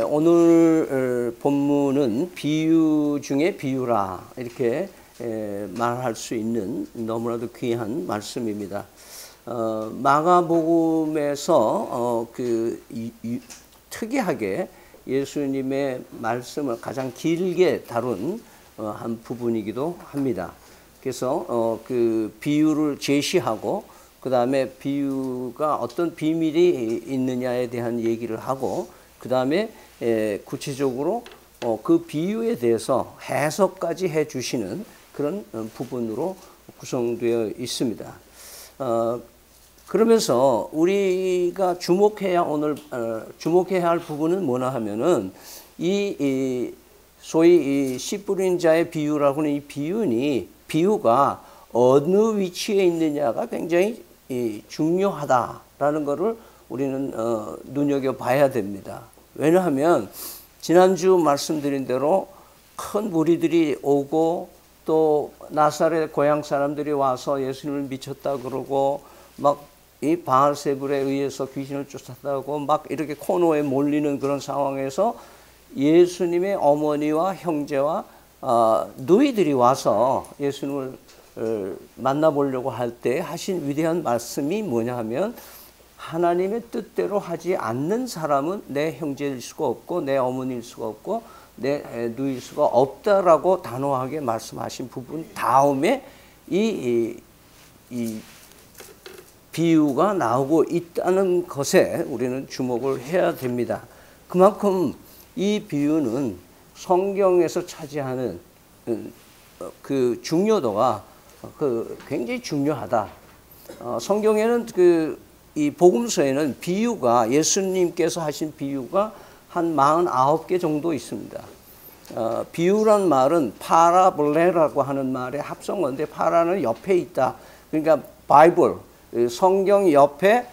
오늘 본문은 비유 중에 비유라 이렇게 말할 수 있는 너무나도 귀한 말씀입니다. 마가복음에서 특이하게 예수님의 말씀을 가장 길게 다룬 한 부분이기도 합니다. 그래서 그 비유를 제시하고 그 다음에 비유가 어떤 비밀이 있느냐에 대한 얘기를 하고 그 다음에 구체적으로 그 비유에 대해서 해석까지 해 주시는 그런 부분으로 구성되어 있습니다. 그러면서 우리가 주목해야 할 부분은 뭐냐 하면은 소위 씨 뿌린 자의 비유라고 하는 이 비유가 어느 위치에 있느냐가 굉장히 중요하다라는 것을 우리는 눈여겨봐야 됩니다. 왜냐하면 지난주 말씀드린 대로 큰 무리들이 오고 또 나사렛 고향 사람들이 와서 예수님을 미쳤다 그러고 막 이 바알세불에 의해서 귀신을 쫓았다고 막 이렇게 코너에 몰리는 그런 상황에서 예수님의 어머니와 형제와 누이들이 와서 예수님을 만나보려고 할 때 하신 위대한 말씀이 뭐냐 하면 하나님의 뜻대로 하지 않는 사람은 내 형제일 수가 없고 내 어머니일 수가 없고 내 누이일 수가 없다라고 단호하게 말씀하신 부분 다음에 이 비유가 나오고 있다는 것에 우리는 주목을 해야 됩니다. 그만큼 이 비유는 성경에서 차지하는 그 중요도가 굉장히 중요하다. 성경에는 이 복음서에는 비유가 예수님께서 하신 비유가 한 49개 정도 있습니다. 비유란 말은 파라볼레라고 하는 말의 합성어인데 파라는 옆에 있다. 그러니까 바이블 성경 옆에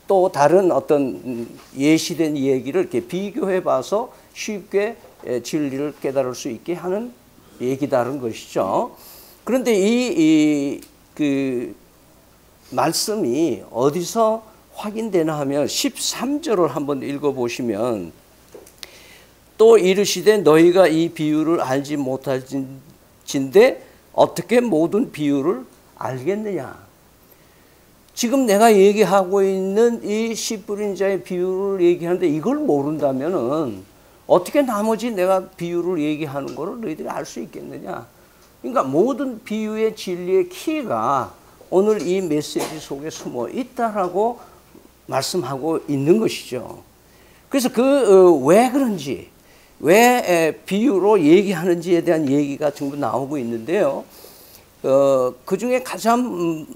또 다른 어떤 예시된 얘기를 이렇게 비교해 봐서 쉽게 진리를 깨달을 수 있게 하는 얘기다는 것이죠. 그런데 그 말씀이 어디서 확인되나 하면 13절을 한번 읽어보시면 또 이르시되 너희가 이 비유를 알지 못할진데 어떻게 모든 비유를 알겠느냐. 지금 내가 얘기하고 있는 이 씨 뿌린 자의 비유를 얘기하는데 이걸 모른다면은 어떻게 나머지 내가 비유를 얘기하는 거를 너희들이 알 수 있겠느냐. 그러니까 모든 비유의 진리의 키가 오늘 이 메시지 속에 숨어 있다라고 말씀하고 있는 것이죠. 그래서 왜 그런지, 왜 비유로 얘기하는지에 대한 얘기가 전부 나오고 있는데요. 그 중에 가장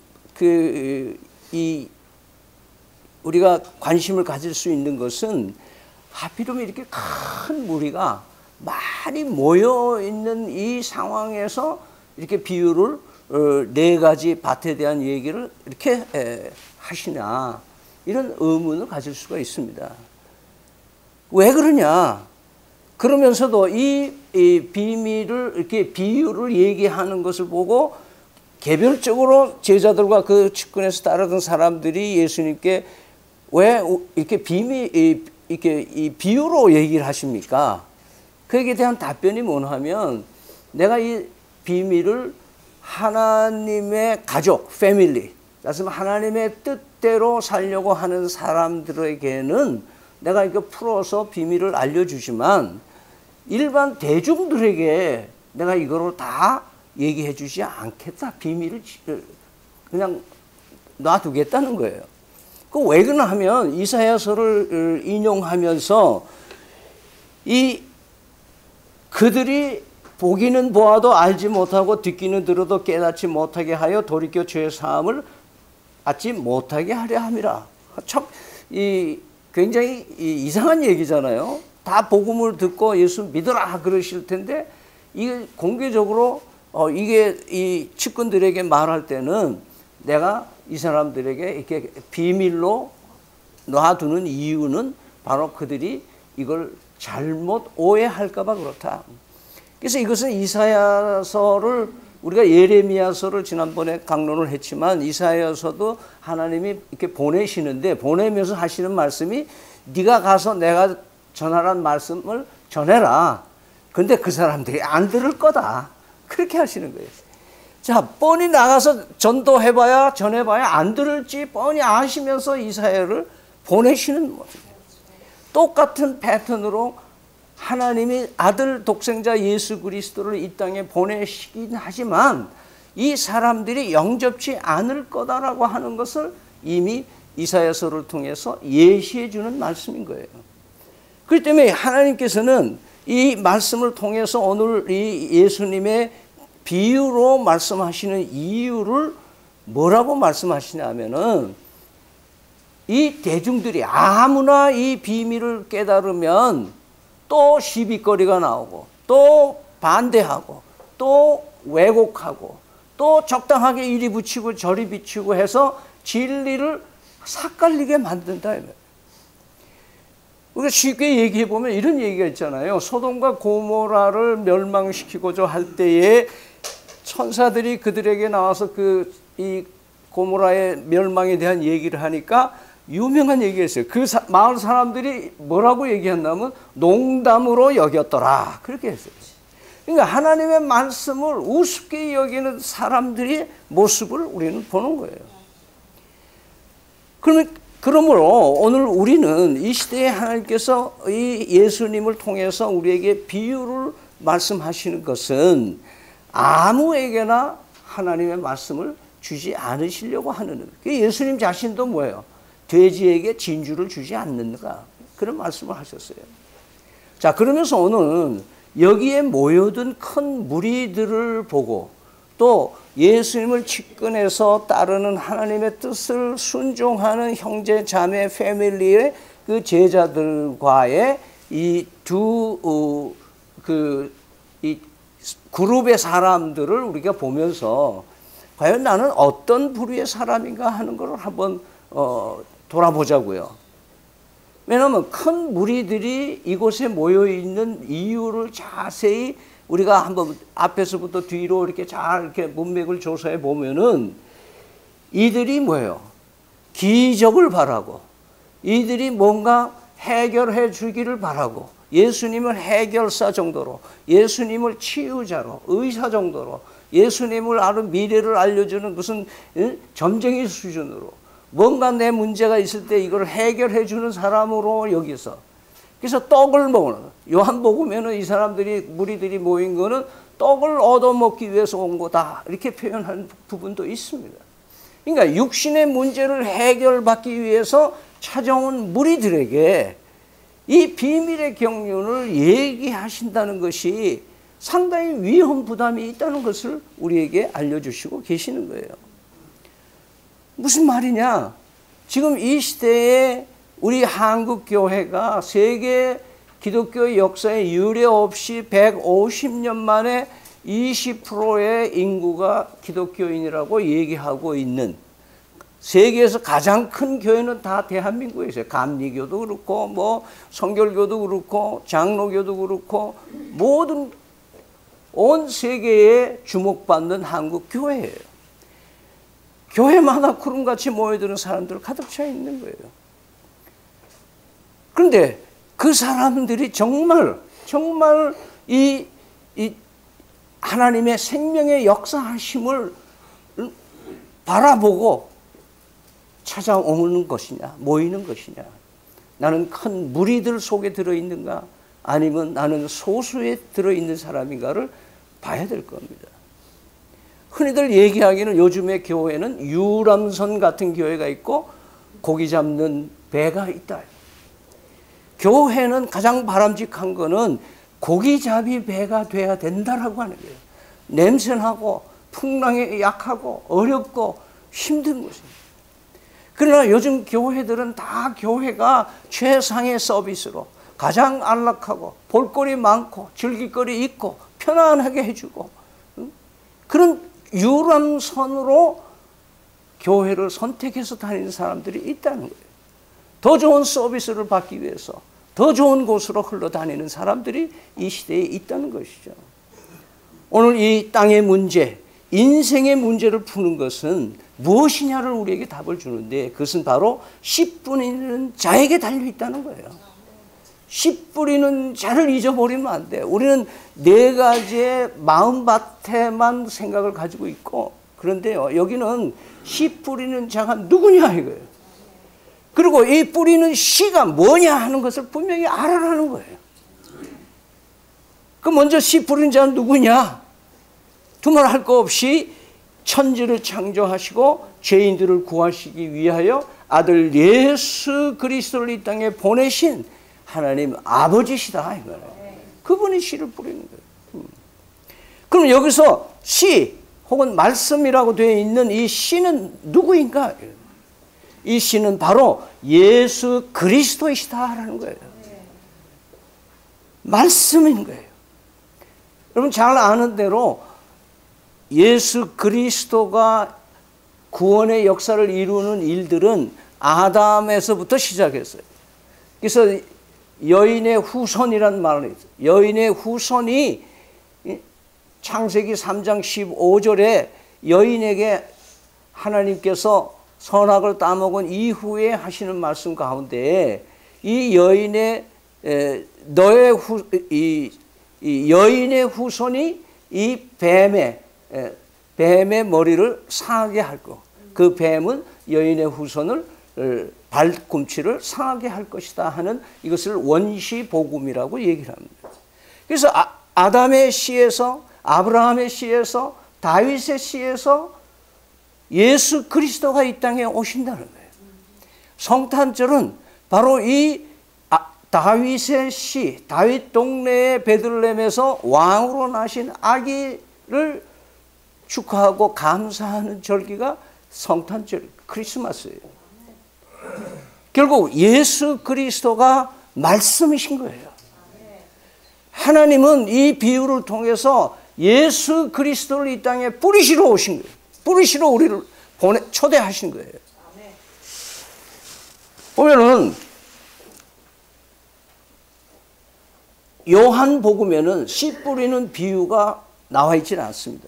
우리가 관심을 가질 수 있는 것은 하필이면 이렇게 큰 무리가 많이 모여 있는 이 상황에서 이렇게 비유를 4가지 밭에 대한 얘기를 이렇게 하시나 이런 의문을 가질 수가 있습니다. 왜 그러냐? 그러면서도 이 비밀을 이렇게 비유를 얘기하는 것을 보고 개별적으로 제자들과 그 측근에서 따르던 사람들이 예수님께 왜 이렇게 이 비유로 얘기를 하십니까? 그에 대한 답변이 뭐냐 하면 내가 이 비밀을 하나님의 가족, 패밀리, 그래서 하나님의 뜻대로 살려고 하는 사람들에게는 내가 이거 풀어서 비밀을 알려주지만 일반 대중들에게 내가 이거를 다 얘기해 주지 않겠다. 비밀을 그냥 놔두겠다는 거예요. 왜 그러나 하면 이사야서를 인용하면서 그들이 보기는 보아도 알지 못하고 듣기는 들어도 깨닫지 못하게 하여 돌이켜 죄 사함을 받지 못하게 하려 함이라. 참 굉장히 이상한 얘기잖아요. 다 복음을 듣고 예수 믿어라 그러실 텐데 이게 공개적으로 이게 이 측근들에게 말할 때는 내가 이 사람들에게 이렇게 비밀로 놔두는 이유는 바로 그들이 이걸 잘못 오해할까 봐 그렇다. 그래서 이것은 이사야서를 우리가 예레미야서를 지난번에 강론을 했지만 이사야서도 하나님이 이렇게 보내시는데 보내면서 하시는 말씀이 네가 가서 내가 전하란 말씀을 전해라. 근데 그 사람들이 안 들을 거다. 그렇게 하시는 거예요. 자, 뻔히 나가서 전도해봐야 전해봐야 안 들을지 뻔히 아시면서 이사야를 보내시는 모습이에요. 똑같은 패턴으로 하나님이 아들 독생자 예수 그리스도를 이 땅에 보내시긴 하지만 이 사람들이 영접치 않을 거다라고 하는 것을 이미 이사야서를 통해서 예시해 주는 말씀인 거예요. 그렇기 때문에 하나님께서는 이 말씀을 통해서 오늘 이 예수님의 비유로 말씀하시는 이유를 뭐라고 말씀하시냐면은 이 대중들이 아무나 이 비밀을 깨달으면 또 시비거리가 나오고 또 반대하고 또 왜곡하고 또 적당하게 이리 붙이고 저리 비치고 해서 진리를 삭갈리게 만든다. 우리가 쉽게 얘기해 보면 이런 얘기가 있잖아요. 소돔과 고모라를 멸망시키고자 할 때에 천사들이 그들에게 나와서 이 고모라의 멸망에 대한 얘기를 하니까 유명한 얘기가 있어요. 그 마을 사람들이 뭐라고 얘기했냐면 농담으로 여겼더라. 그렇게 했어요. 그러니까 하나님의 말씀을 우습게 여기는 사람들의 모습을 우리는 보는 거예요. 그러므로 오늘 우리는 이 시대에 하나님께서 이 예수님을 통해서 우리에게 비유를 말씀하시는 것은 아무에게나 하나님의 말씀을 주지 않으시려고 하는 거예요. 예수님 자신도 뭐예요? 돼지에게 진주를 주지 않는가? 그런 말씀을 하셨어요. 자, 그러면서 오늘은 여기에 모여든 큰 무리들을 보고 또 예수님을 직근해서 따르는 하나님의 뜻을 순종하는 형제 자매 패밀리의 그 제자들과의 이 그룹의 사람들을 우리가 보면서 과연 나는 어떤 부류의 사람인가 하는 것을 한번 돌아보자고요. 왜냐하면 큰 무리들이 이곳에 모여 있는 이유를 자세히 우리가 한번 앞에서부터 뒤로 이렇게 잘 이렇게 문맥을 조사해 보면은 이들이 뭐예요? 기적을 바라고 이들이 뭔가 해결해 주기를 바라고 예수님을 해결사 정도로 예수님을 치유자로 의사 정도로 예수님을 아는 미래를 알려주는 무슨 점쟁이 수준으로 뭔가 내 문제가 있을 때 이걸 해결해 주는 사람으로 여기서 그래서 떡을 먹는 요한복음에는 이 사람들이 무리들이 모인 거는 떡을 얻어먹기 위해서 온 거다 이렇게 표현하는 부분도 있습니다. 그러니까 육신의 문제를 해결받기 위해서 찾아온 무리들에게 이 비밀의 경륜을 얘기하신다는 것이 상당히 위험 부담이 있다는 것을 우리에게 알려주시고 계시는 거예요. 무슨 말이냐? 지금 이 시대에 우리 한국 교회가 세계 기독교 역사에 유례 없이 150년 만에 20%의 인구가 기독교인이라고 얘기하고 있는 세계에서 가장 큰 교회는 다 대한민국에 있어요. 감리교도 그렇고 뭐 성결교도 그렇고 장로교도 그렇고 모든 온 세계에 주목받는 한국 교회예요. 교회마다 구름같이 모여드는 사람들 가득 차 있는 거예요. 그런데 그 사람들이 정말 이 하나님의 생명의 역사하심을 바라보고 찾아오는 것이냐, 모이는 것이냐. 나는 큰 무리들 속에 들어있는가, 아니면 나는 소수에 들어있는 사람인가를 봐야 될 겁니다. 흔히들 얘기하기는 요즘의 교회는 유람선 같은 교회가 있고 고기 잡는 배가 있다. 교회는 가장 바람직한 거는 고기잡이 배가 돼야 된다라고 하는 거예요. 냄새나고 풍랑에 약하고 어렵고 힘든 것입니다. 그러나 요즘 교회들은 다 교회가 최상의 서비스로 가장 안락하고 볼거리 많고 즐길거리 있고 편안하게 해주고 그런 유람선으로 교회를 선택해서 다니는 사람들이 있다는 거예요. 더 좋은 서비스를 받기 위해서 더 좋은 곳으로 흘러다니는 사람들이 이 시대에 있다는 것이죠. 오늘 이 땅의 문제, 인생의 문제를 푸는 것은 무엇이냐를 우리에게 답을 주는데 그것은 바로 씨 뿌리는 자에게 달려 있다는 거예요. 씨 뿌리는 자를 잊어버리면 안 돼. 우리는 네 가지의 마음밭에만 생각을 가지고 있고, 그런데요, 여기는 씨 뿌리는 자가 누구냐 이거예요. 그리고 이 뿌리는 씨가 뭐냐 하는 것을 분명히 알아라는 거예요. 그 먼저 씨 뿌리는 자는 누구냐? 두말할 거 없이 천지를 창조하시고 죄인들을 구하시기 위하여 아들 예수 그리스도를 이 땅에 보내신 하나님 아버지시다 이거예요. 그분이 씨를 뿌리는 거예요. 그럼 여기서 씨 혹은 말씀이라고 되어 있는 이 씨는 누구인가? 이 씨는 바로 예수 그리스도이시다라는 거예요. 말씀인 거예요. 여러분 잘 아는 대로 예수 그리스도가 구원의 역사를 이루는 일들은 아담에서부터 시작했어요. 그래서 여인의 후손이라는 말을 했어요. 여인의 후손이 창세기 3장 15절에 여인에게 하나님께서 선악을 따먹은 이후에 하시는 말씀 가운데 이 여인의 이 여인의 후손이 이 뱀의 머리를 상하게 할 것. 그 뱀은 여인의 후손을 발꿈치를 상하게 할 것이다 하는 이것을 원시복음이라고 얘기를 합니다. 그래서 아담의 씨에서 아브라함의 씨에서 다윗의 씨에서 예수 그리스도가 이 땅에 오신다는 거예요. 성탄절은 바로 이 다윗의 씨, 다윗 동네의 베들레헴에서 왕으로 나신 아기를 축하하고 감사하는 절기가 성탄절, 크리스마스예요. 결국 예수 그리스도가 말씀이신 거예요. 하나님은 이 비유를 통해서 예수 그리스도를 이 땅에 뿌리시러 오신 거예요. 뿌리시러 우리를 초대하신 거예요. 보면은 요한복음에는 씨 뿌리는 비유가 나와 있지는 않습니다.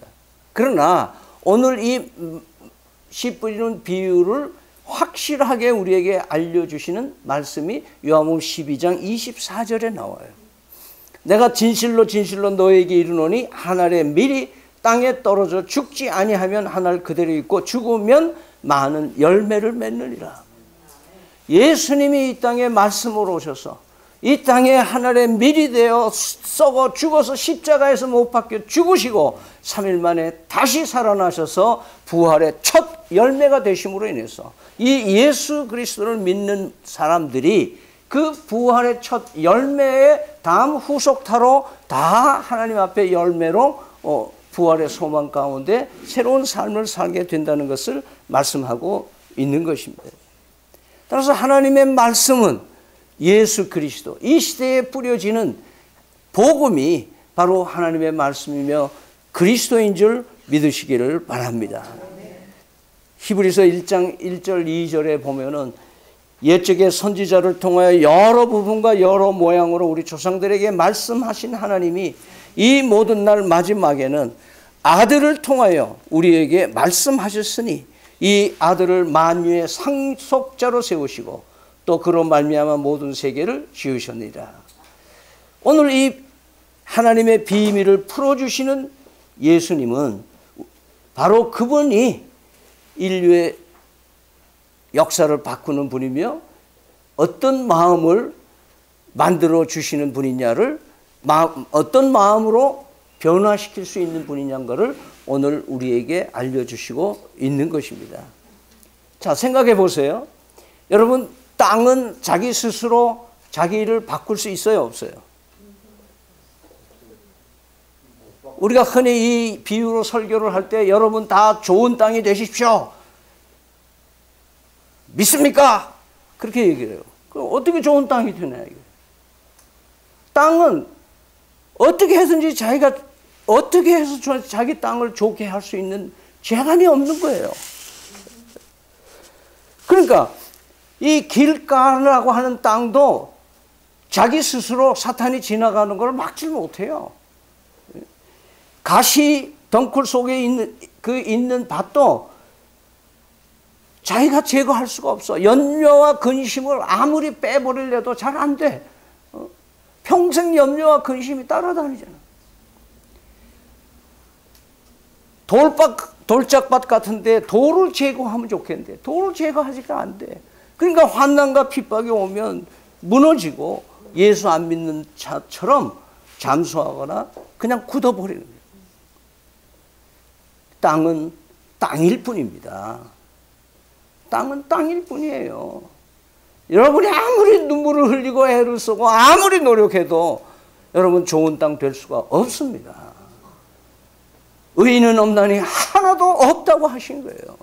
그러나 오늘 이 씨 뿌리는 비유를 확실하게 우리에게 알려주시는 말씀이 요한복음 12장 24절에 나와요. 내가 진실로 진실로 너에게 이르노니 한 알의 밀이 땅에 떨어져 죽지 아니하면 한 알 그대로 있고 죽으면 많은 열매를 맺느니라. 예수님이 이 땅에 말씀으로 오셔서 이 땅에 하늘의 밀이 되어 썩어 죽어서 십자가에서 못 박혀 죽으시고 3일 만에 다시 살아나셔서 부활의 첫 열매가 되심으로 인해서 이 예수 그리스도를 믿는 사람들이 그 부활의 첫 열매의 다음 후속타로 다 하나님 앞에 열매로 부활의 소망 가운데 새로운 삶을 살게 된다는 것을 말씀하고 있는 것입니다. 따라서 하나님의 말씀은 예수 그리스도, 이 시대에 뿌려지는 복음이 바로 하나님의 말씀이며 그리스도인 줄 믿으시기를 바랍니다. 히브리서 1장 1절 2절에 보면은 옛적의 선지자를 통하여 여러 부분과 여러 모양으로 우리 조상들에게 말씀하신 하나님이 이 모든 날 마지막에는 아들을 통하여 우리에게 말씀하셨으니 이 아들을 만유의 상속자로 세우시고 또 그로 말미암아 모든 세계를 지으셨느니라. 오늘 이 하나님의 비밀을 풀어주시는 예수님은 바로 그분이 인류의 역사를 바꾸는 분이며 어떤 마음을 만들어 주시는 분이냐를 어떤 마음으로 변화시킬 수 있는 분이냐를 오늘 우리에게 알려주시고 있는 것입니다. 자, 생각해 보세요. 여러분, 땅은 자기 스스로 자기 일을 바꿀 수 있어요, 없어요? 우리가 흔히 이 비유로 설교를 할 때 여러분 다 좋은 땅이 되십시오. 믿습니까? 그렇게 얘기를 해요. 그럼 어떻게 좋은 땅이 되냐 이게. 땅은 어떻게 해서든지 자기가 어떻게 해서 자기 땅을 좋게 할 수 있는 재간이 없는 거예요. 그러니까 이 길가라고 하는 땅도 자기 스스로 사탄이 지나가는 걸 막지 못해요. 가시 덩굴 속에 있는 그 있는 밭도 자기가 제거할 수가 없어. 염려와 근심을 아무리 빼버리려도 잘 안 돼. 평생 염려와 근심이 따라다니잖아. 돌짝밭 같은데 돌을 제거하면 좋겠는데 돌을 제거하지가 안 돼. 그러니까 환난과 핍박이 오면 무너지고 예수 안 믿는 자처럼 잠수하거나 그냥 굳어버리는 거예요. 땅은 땅일 뿐입니다. 땅은 땅일 뿐이에요. 여러분이 아무리 눈물을 흘리고 애를 쓰고 아무리 노력해도 여러분 좋은 땅 될 수가 없습니다. 의인은 없나니 하나도 없다고 하신 거예요.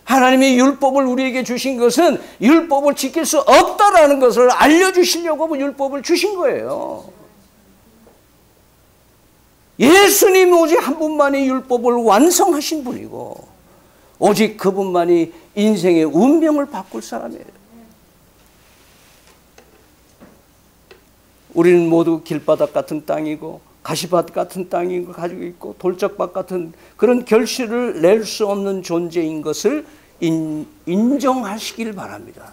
하나님이 율법을 우리에게 주신 것은 율법을 지킬 수 없다라는 것을 알려주시려고 율법을 주신 거예요. 예수님 오직 한 분만이 율법을 완성하신 분이고 오직 그분만이 인생의 운명을 바꿀 사람이에요. 우리는 모두 길바닥 같은 땅이고 가시밭 같은 땅이 가지고 있고 돌짝밭 같은 그런 결실을 낼 수 없는 존재인 것을 인정하시길 바랍니다.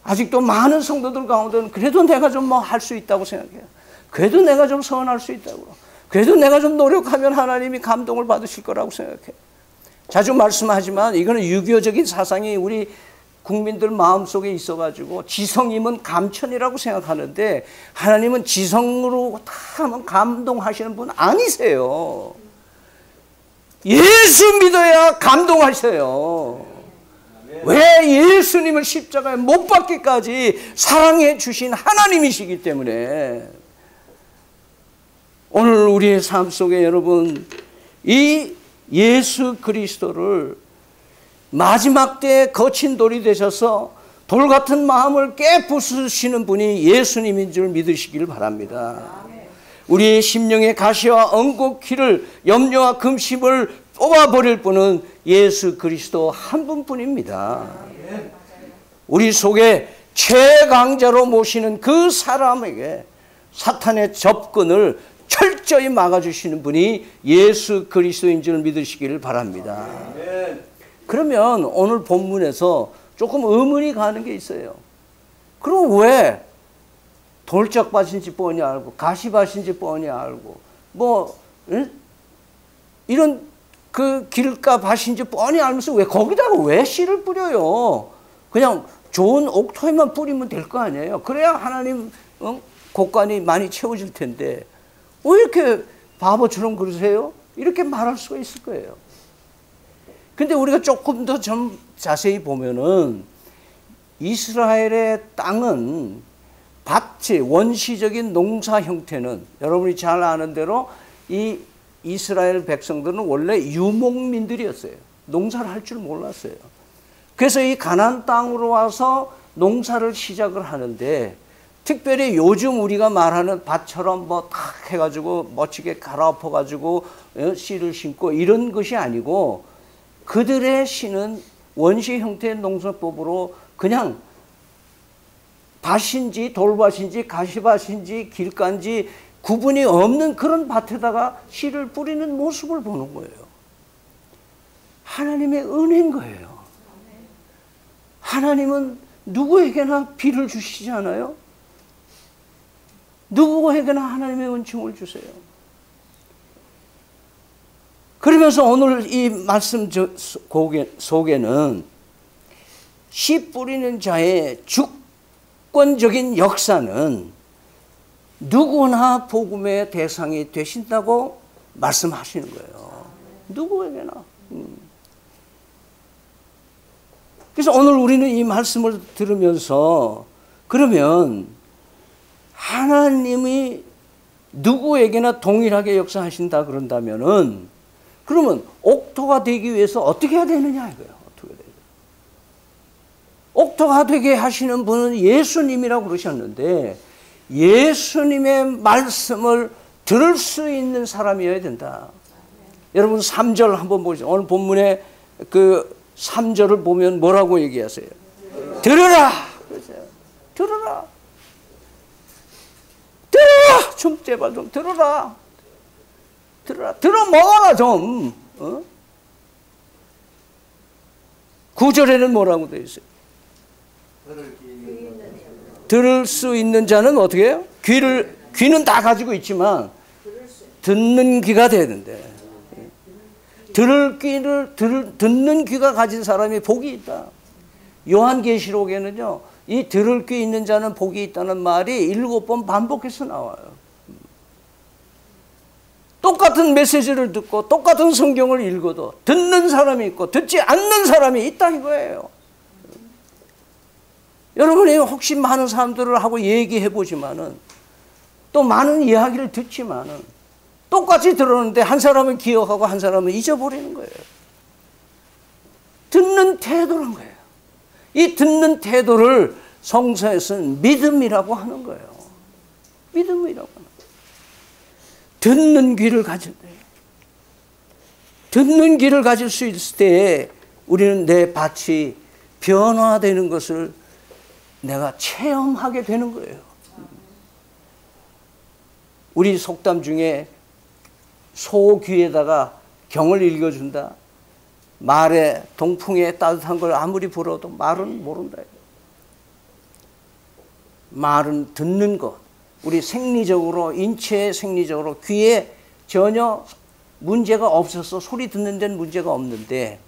아직도 많은 성도들 가운데는 그래도 내가 좀 뭐 할 수 있다고 생각해요. 그래도 내가 좀 선할 수 있다고. 그래도 내가 좀 노력하면 하나님이 감동을 받으실 거라고 생각해요. 자주 말씀하지만 이거는 유교적인 사상이 우리 국민들 마음속에 있어가지고 지성이면 감천이라고 생각하는데 하나님은 지성으로 다 하면 감동하시는 분 아니세요. 예수 믿어야 감동하세요. 왜 예수님을 십자가에 못 박기까지 사랑해 주신 하나님이시기 때문에 오늘 우리의 삶 속에 여러분 이 예수 그리스도를 마지막 때에 거친 돌이 되셔서 돌 같은 마음을 깨부수시는 분이 예수님인 줄 믿으시길 바랍니다. 우리의 심령의 가시와 엉겅퀴를 염려와 금심을 뽑아버릴 분은 예수 그리스도 한 분뿐입니다. 우리 속에 최강자로 모시는 그 사람에게 사탄의 접근을 철저히 막아주시는 분이 예수 그리스도인 줄 믿으시기를 바랍니다. 그러면 오늘 본문에서 조금 의문이 가는 게 있어요. 그럼 왜 돌짝밭인지 뻔히 알고 가시밭인지 뻔히 알고 뭐 이런 그 길가 밭인지 뻔히 알면서 왜 거기다가 왜 씨를 뿌려요? 그냥 좋은 옥토에만 뿌리면 될 거 아니에요. 그래야 하나님 곳간이 많이 채워질 텐데 왜 이렇게 바보처럼 그러세요? 이렇게 말할 수가 있을 거예요. 근데 우리가 조금 더 좀 자세히 보면은 이스라엘의 땅은 밭이 원시적인 농사 형태는 여러분이 잘 아는 대로 이 이스라엘 백성들은 원래 유목민들이었어요. 농사를 할 줄 몰랐어요. 그래서 이 가나안 땅으로 와서 농사를 시작을 하는데 특별히 요즘 우리가 말하는 밭처럼 뭐 탁 해가지고 멋지게 갈아엎어가지고 씨를 심고 이런 것이 아니고 그들의 씨는 원시 형태의 농사법으로 그냥 밭인지 돌밭인지 가시밭인지 길가인지 구분이 없는 그런 밭에다가 씨를 뿌리는 모습을 보는 거예요. 하나님의 은혜인 거예요. 하나님은 누구에게나 비를 주시지 않아요? 누구에게나 하나님의 은총을 주세요. 그러면서 오늘 이 말씀 속에는 씨 뿌리는 자의 주권적인 역사는 누구나 복음의 대상이 되신다고 말씀하시는 거예요. 누구에게나. 그래서 오늘 우리는 이 말씀을 들으면서 그러면 하나님이 누구에게나 동일하게 역사하신다 그런다면은 그러면 옥토가 되기 위해서 어떻게 해야 되느냐 이거예요. 어떻게 돼요? 옥토가 되게 하시는 분은 예수님이라고 그러셨는데 예수님의 말씀을 들을 수 있는 사람이어야 된다. 여러분 3절 한번 보시죠. 오늘 본문에 그 3절을 보면 뭐라고 얘기하세요? 들으라. 들으라. 들어라! 좀 제발 좀 들어라. 들어라. 들어 먹어라 좀. 9 9절에는 뭐라고 되어 있어요? 들을 수 있는 자는 어떻게 해요? 귀는 다 가지고 있지만 듣는 귀가 되는데, 듣는 귀가 가진 사람이 복이 있다. 요한계시록에는요, 이 들을 귀 있는 자는 복이 있다는 말이 7번 반복해서 나와요. 똑같은 메시지를 듣고 똑같은 성경을 읽어도 듣는 사람이 있고 듣지 않는 사람이 있다 이거예요. 여러분이 혹시 많은 사람들을 하고 얘기해 보지만은, 또 많은 이야기를 듣지만은 똑같이 들었는데 한 사람은 기억하고 한 사람은 잊어버리는 거예요. 듣는 태도란 거예요. 이 듣는 태도를 성서에서는 믿음이라고 하는 거예요. 믿음이라고 하는 거예요. 듣는 귀를 가질 때, 듣는 귀를 가질 수 있을 때 우리는 내 밭이 변화되는 것을 내가 체험하게 되는 거예요. 우리 속담 중에 소 귀에다가 경을 읽어준다. 말에 동풍에 따뜻한 걸 아무리 불어도 말은 모른다. 말은 듣는 것. 우리 생리적으로, 인체 생리적으로 귀에 전혀 문제가 없어서 소리 듣는 데는 문제가 없는데,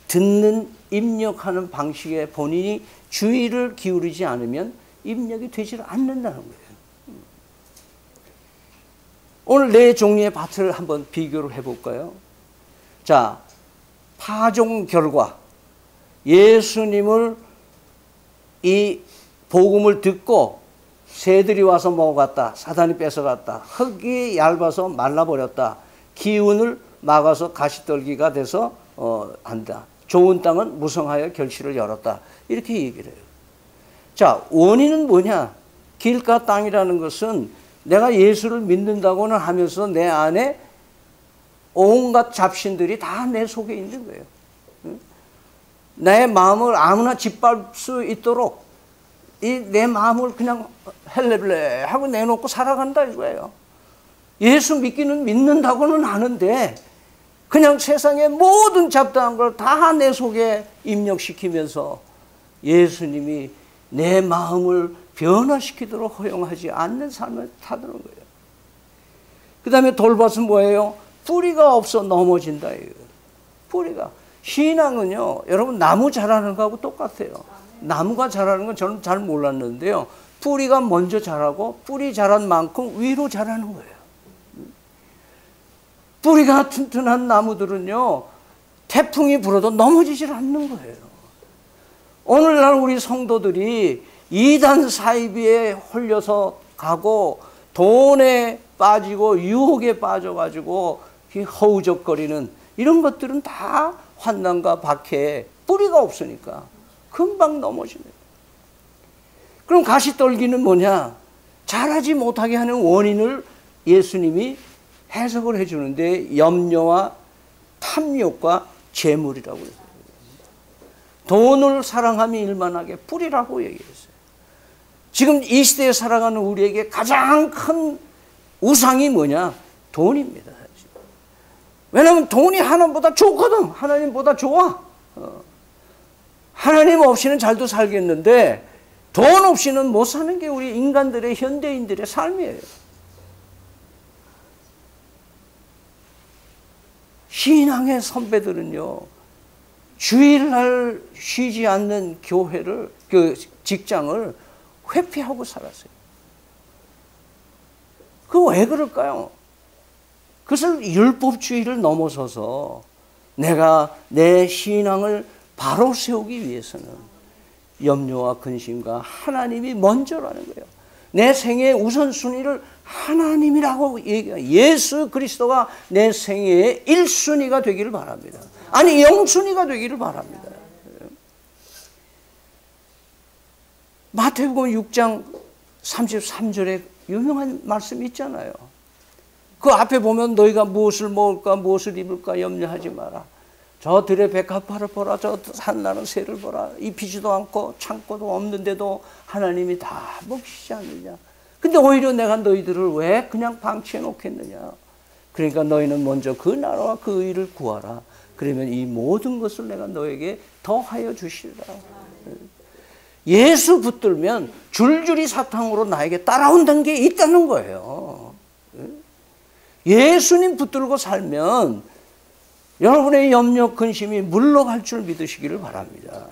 듣는, 입력하는 방식에 본인이 주의를 기울이지 않으면 입력이 되지 않는다는 거예요. 오늘 네 종류의 밭을 한번 비교를 해볼까요? 자, 파종 결과 예수님을 이 복음을 듣고 새들이 와서 먹어갔다. 사단이 뺏어갔다. 흙이 얇아서 말라버렸다. 기운을 막아서 가시떨기가 돼서 한다. 좋은 땅은 무성하여 결실을 열었다. 이렇게 얘기를 해요. 자, 원인은 뭐냐? 길가 땅이라는 것은 내가 예수를 믿는다고는 하면서 내 안에 온갖 잡신들이 다 내 속에 있는 거예요. 내 마음을 아무나 짓밟을 수 있도록 내 마음을 그냥 헬레블레 하고 내놓고 살아간다 이거예요. 예수 믿기는 믿는다고는 하는데 그냥 세상의 모든 잡다한 걸 다 내 속에 입력시키면서 예수님이 내 마음을 변화시키도록 허용하지 않는 삶을 타드는 거예요. 그 다음에 돌밭은 뭐예요? 뿌리가 없어 넘어진다. 뿌리가. 신앙은요, 여러분 나무 자라는 거하고 똑같아요. 나무가 자라는 건 저는 잘 몰랐는데요. 뿌리가 먼저 자라고 뿌리 자란 만큼 위로 자라는 거예요. 뿌리가 튼튼한 나무들은요, 태풍이 불어도 넘어지질 않는 거예요. 오늘날 우리 성도들이 이단 사이비에 홀려서 가고 돈에 빠지고 유혹에 빠져가지고 허우적거리는 이런 것들은 다 환난과 박해에 뿌리가 없으니까 금방 넘어지네요. 그럼 가시떨기는 뭐냐? 자라지 못하게 하는 원인을 예수님이 해석을 해주는데 염려와 탐욕과 재물이라고 해요. 돈을 사랑함이 일만하게 뿌리라고 얘기했어요. 지금 이 시대에 살아가는 우리에게 가장 큰 우상이 뭐냐? 돈입니다. 왜냐하면 돈이 하나님보다 좋거든. 하나님보다 좋아. 하나님 없이는 잘도 살겠는데 돈 없이는 못 사는 게 우리 인간들의, 현대인들의 삶이에요. 신앙의 선배들은요, 주일날 쉬지 않는 교회를, 그 직장을 회피하고 살았어요. 그거 왜 그럴까요? 그것을 율법주의를 넘어서서 내가 내 신앙을 바로 세우기 위해서는 염려와 근심과 하나님이 먼저라는 거예요. 내 생애의 우선순위를 하나님이라고 얘기해요. 예수 그리스도가 내 생애의 1순위가 되기를 바랍니다. 아니 0순위가 되기를 바랍니다. 마태복음 6장 33절에 유명한 말씀이 있잖아요. 그 앞에 보면 너희가 무엇을 먹을까 무엇을 입을까 염려하지 마라. 저 들의 백합화를 보라. 저 산나는 새를 보라. 입히지도 않고 창고도 없는데도 하나님이 다 먹이시지 않느냐. 근데 오히려 내가 너희들을 왜 그냥 방치해 놓겠느냐. 그러니까 너희는 먼저 그 나라와 그 의를 구하라. 그러면 이 모든 것을 내가 너에게 더하여 주시리라. 예수 붙들면 줄줄이 사탕으로 나에게 따라온다는 게 있다는 거예요. 예수님 붙들고 살면 여러분의 염려, 근심이 물러갈 줄 믿으시기를 바랍니다.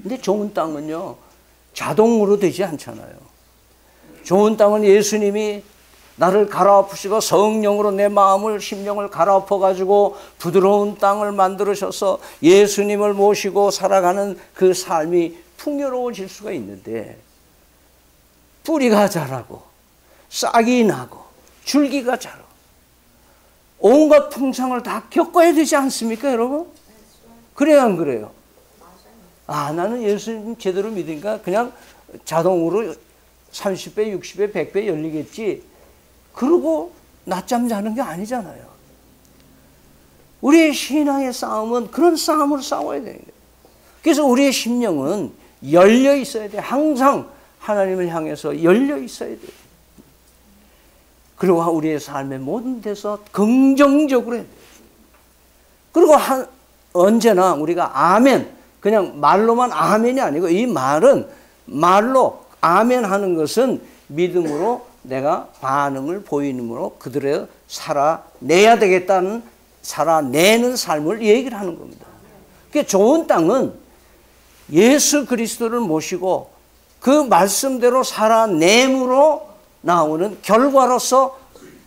근데 좋은 땅은요, 자동으로 되지 않잖아요. 좋은 땅은 예수님이 나를 갈아엎으시고 성령으로 내 마음을, 심령을 갈아엎어가지고 부드러운 땅을 만들으셔서 예수님을 모시고 살아가는 그 삶이 풍요로워질 수가 있는데, 뿌리가 자라고 싹이 나고 줄기가 자라고 온갖 풍상을 다 겪어야 되지 않습니까, 여러분? 그래야 안 그래요? 아, 나는 예수님 제대로 믿으니까 그냥 자동으로 30배, 60배, 100배 열리겠지. 그러고 낮잠 자는 게 아니잖아요. 우리의 신앙의 싸움은 그런 싸움을 싸워야 되는 거예요. 그래서 우리의 심령은 열려 있어야 돼요. 항상 하나님을 향해서 열려 있어야 돼요. 그리고 우리의 삶의 모든 데서 긍정적으로 해야 돼요. 그리고 언제나 우리가 아멘, 그냥 말로만 아멘이 아니고, 이 말은 말로 아멘 하는 것은 믿음으로 내가 반응을 보이므로 그들의 살아내야 되겠다는, 살아내는 삶을 얘기를 하는 겁니다. 그러니까 좋은 땅은 예수 그리스도를 모시고 그 말씀대로 살아내므로 나오는 결과로서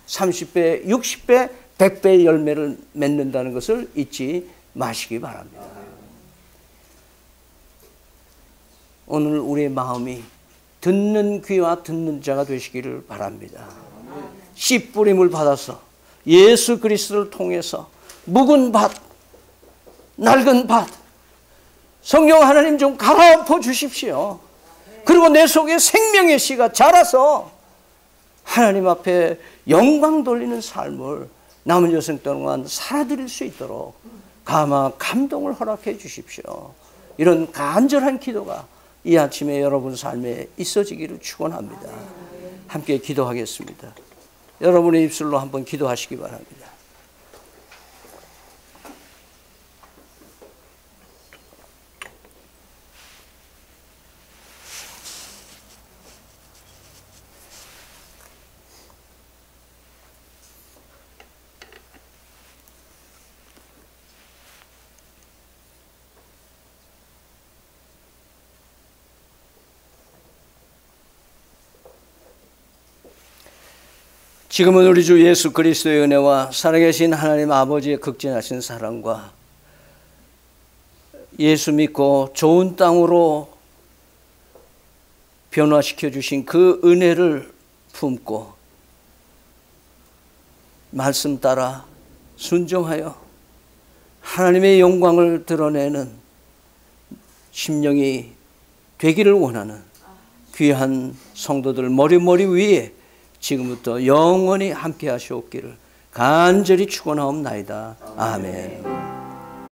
30배, 60배, 100배의 열매를 맺는다는 것을 잊지 마시기 바랍니다. 오늘 우리의 마음이 듣는 귀와 듣는 자가 되시기를 바랍니다. 씨 뿌림을 받아서 예수 그리스도를 통해서 묵은 밭, 낡은 밭, 성령 하나님 좀 갈아엎어 주십시오. 그리고 내 속에 생명의 씨가 자라서 하나님 앞에 영광 돌리는 삶을 남은 여생 동안 살아드릴 수 있도록 감동을 허락해 주십시오. 이런 간절한 기도가 이 아침에 여러분 삶에 있어지기를 축원합니다. 함께 기도하겠습니다. 여러분의 입술로 한번 기도하시기 바랍니다. 지금은 우리 주 예수 그리스도의 은혜와 살아계신 하나님 아버지의 극진하신 사랑과 예수 믿고 좋은 땅으로 변화시켜 주신 그 은혜를 품고 말씀 따라 순종하여 하나님의 영광을 드러내는 심령이 되기를 원하는 귀한 성도들 머리 위에 지금부터 영원히 함께 하시옵기를 간절히 축원하옵나이다. 아멘.